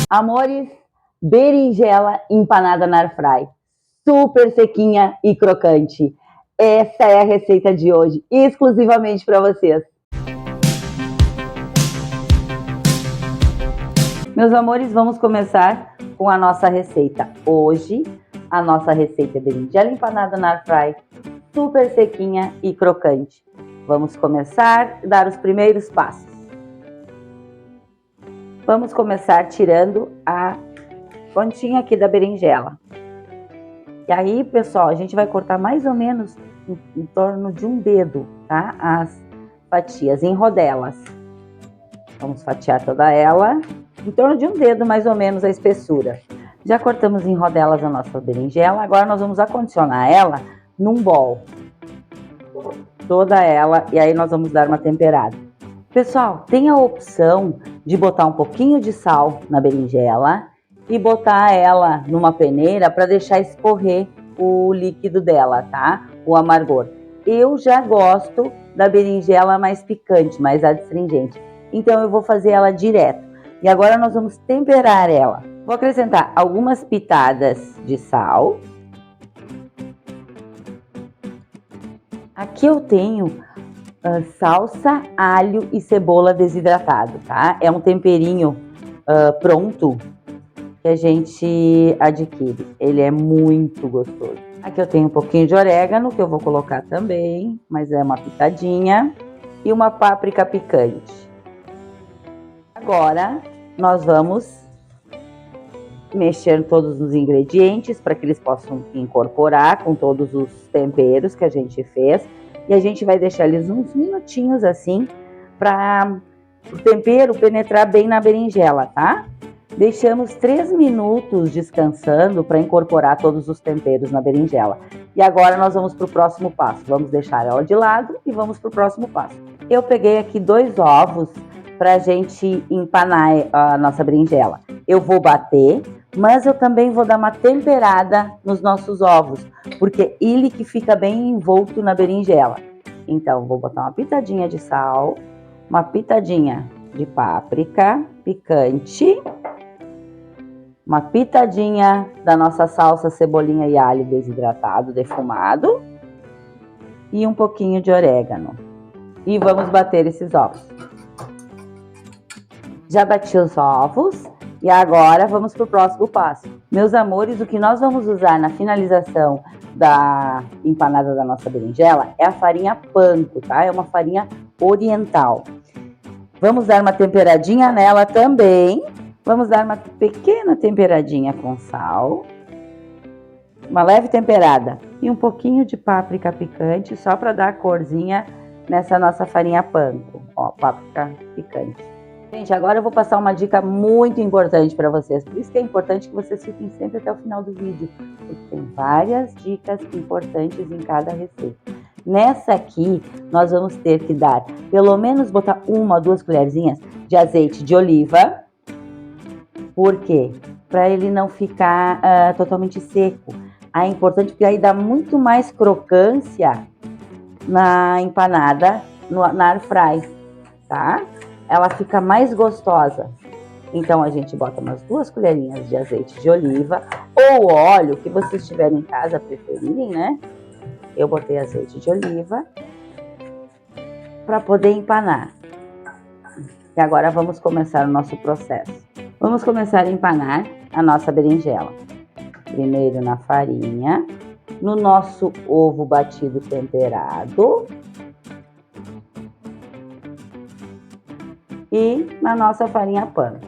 Amores, berinjela empanada na airfry, super sequinha e crocante. Essa é a receita de hoje, exclusivamente para vocês. Meus amores, vamos começar com a nossa receita. Hoje, a nossa receita é berinjela empanada na airfry, super sequinha e crocante. Vamos começar a dar os primeiros passos. Vamos começar tirando a pontinha aqui da berinjela. E aí, pessoal, a gente vai cortar mais ou menos em torno de um dedo, tá? As fatias em rodelas. Vamos fatiar toda ela em torno de um dedo, mais ou menos, a espessura. Já cortamos em rodelas a nossa berinjela, agora nós vamos acondicionar ela num bowl. Toda ela, e aí nós vamos dar uma temperada. Pessoal, tem a opção de botar um pouquinho de sal na berinjela e botar ela numa peneira para deixar escorrer o líquido dela, tá? O amargor. Eu já gosto da berinjela mais picante, mais adstringente. Então eu vou fazer ela direto. E agora nós vamos temperar ela. Vou acrescentar algumas pitadas de sal. Aqui eu tenho salsa, alho e cebola desidratado, tá? É um temperinho pronto que a gente adquire. Ele é muito gostoso. Aqui eu tenho um pouquinho de orégano que eu vou colocar também, mas é uma pitadinha, e uma páprica picante. Agora nós vamos mexer todos os ingredientes para que eles possam incorporar com todos os temperos que a gente fez. E a gente vai deixar eles uns minutinhos assim para o tempero penetrar bem na berinjela, tá? Deixamos 3 minutos descansando para incorporar todos os temperos na berinjela. E agora nós vamos para o próximo passo. Vamos deixar ela de lado e vamos para o próximo passo. Eu peguei aqui 2 ovos para a gente empanar a nossa berinjela. Eu vou bater, mas eu também vou dar uma temperada nos nossos ovos, porque ele que fica bem envolto na berinjela. Então, vou botar uma pitadinha de sal, uma pitadinha de páprica picante, uma pitadinha da nossa salsa, cebolinha e alho desidratado, defumado, e um pouquinho de orégano. E vamos bater esses ovos. Já bati os ovos. E agora vamos para o próximo passo. Meus amores, o que nós vamos usar na finalização da empanada da nossa berinjela é a farinha panko, tá? É uma farinha oriental. Vamos dar uma temperadinha nela também. Vamos dar uma pequena temperadinha com sal. Uma leve temperada. E um pouquinho de páprica picante, só para dar a corzinha nessa nossa farinha panko. Ó, páprica picante. Gente, agora eu vou passar uma dica muito importante para vocês. Por isso que é importante que vocês fiquem sempre até o final do vídeo, porque tem várias dicas importantes em cada receita. Nessa aqui, nós vamos ter que dar, pelo menos botar 1 ou 2 colherzinhas de azeite de oliva. Por quê? Para ele não ficar totalmente seco. É importante porque aí dá muito mais crocância na empanada, na airfry, tá? Ela fica mais gostosa. Então a gente bota umas 2 colherinhas de azeite de oliva ou óleo, que vocês tiverem em casa, preferirem, né? Eu botei azeite de oliva para poder empanar. E agora vamos começar o nosso processo. Vamos começar a empanar a nossa berinjela. Primeiro na farinha, no nosso ovo batido temperado e na nossa farinha panko.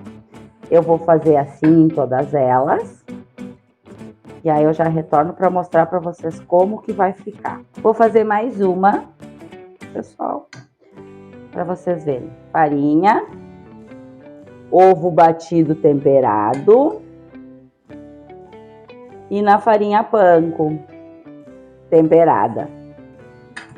Eu vou fazer assim em todas elas. E aí eu já retorno para mostrar para vocês como que vai ficar. Vou fazer mais uma, pessoal, para vocês verem. Farinha, ovo batido temperado e na farinha panko temperada.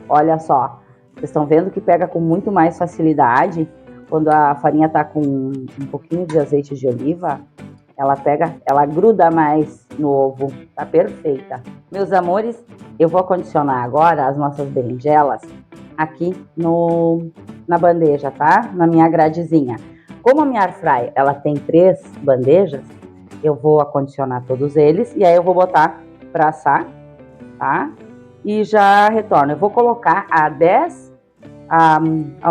Olha só, vocês estão vendo que pega com muito mais facilidade. Quando a farinha tá com um pouquinho de azeite de oliva, ela gruda mais no ovo, tá perfeita. Meus amores, eu vou acondicionar agora as nossas berinjelas aqui na bandeja, tá? Na minha gradezinha. Como a minha air fry, ela tem 3 bandejas, eu vou acondicionar todos eles e aí eu vou botar para assar, tá? E já retorno. Eu vou colocar a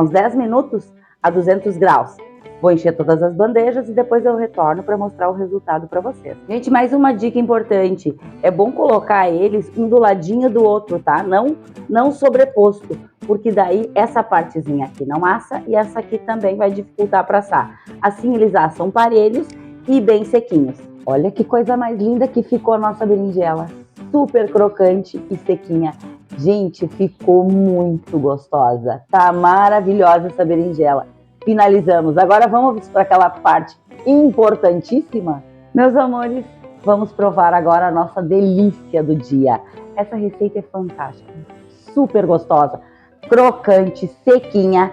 uns 10 minutos a 200 graus. Vou encher todas as bandejas e depois eu retorno para mostrar o resultado para vocês. Gente, mais uma dica importante. É bom colocar eles um do ladinho do outro, tá? Não sobreposto, porque daí essa partezinha aqui não assa e essa aqui também vai dificultar para assar. Assim eles assam parelhos e bem sequinhos. Olha que coisa mais linda que ficou a nossa berinjela. Super crocante e sequinha. Gente, ficou muito gostosa. Tá maravilhosa essa berinjela. Finalizamos. Agora vamos para aquela parte importantíssima. Meus amores, vamos provar agora a nossa delícia do dia. Essa receita é fantástica, super gostosa, crocante, sequinha.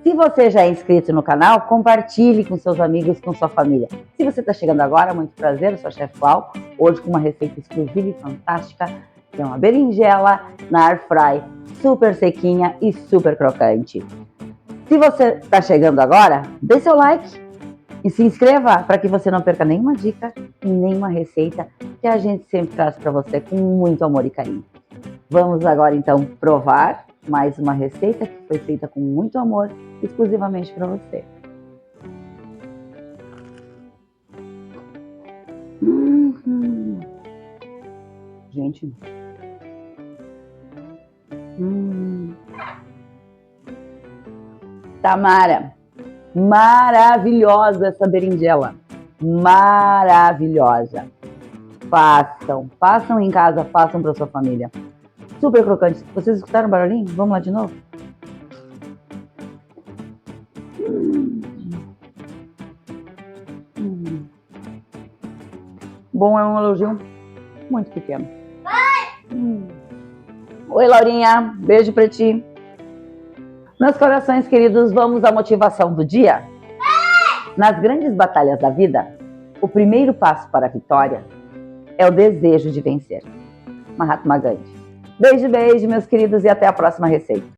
Se você já é inscrito no canal, compartilhe com seus amigos, com sua família. Se você está chegando agora, muito prazer, eu sou a Chef Clau, hoje com uma receita exclusiva e fantástica, que é uma berinjela na air fry, super sequinha e super crocante. Se você está chegando agora, dê seu like e se inscreva para que você não perca nenhuma dica e nenhuma receita que a gente sempre traz para você com muito amor e carinho. Vamos agora então provar mais uma receita que foi feita com muito amor, exclusivamente para você. Gente. Tamara, maravilhosa essa berinjela, maravilhosa. Façam em casa, façam para sua família. Super crocante. Vocês escutaram o barulhinho? Vamos lá de novo? Bom, é um elogio muito pequeno. Oi, Laurinha, beijo pra ti. Meus corações queridos, vamos à motivação do dia? Nas grandes batalhas da vida, o primeiro passo para a vitória é o desejo de vencer. Mahatma Gandhi. Beijo, beijo, meus queridos, e até a próxima receita.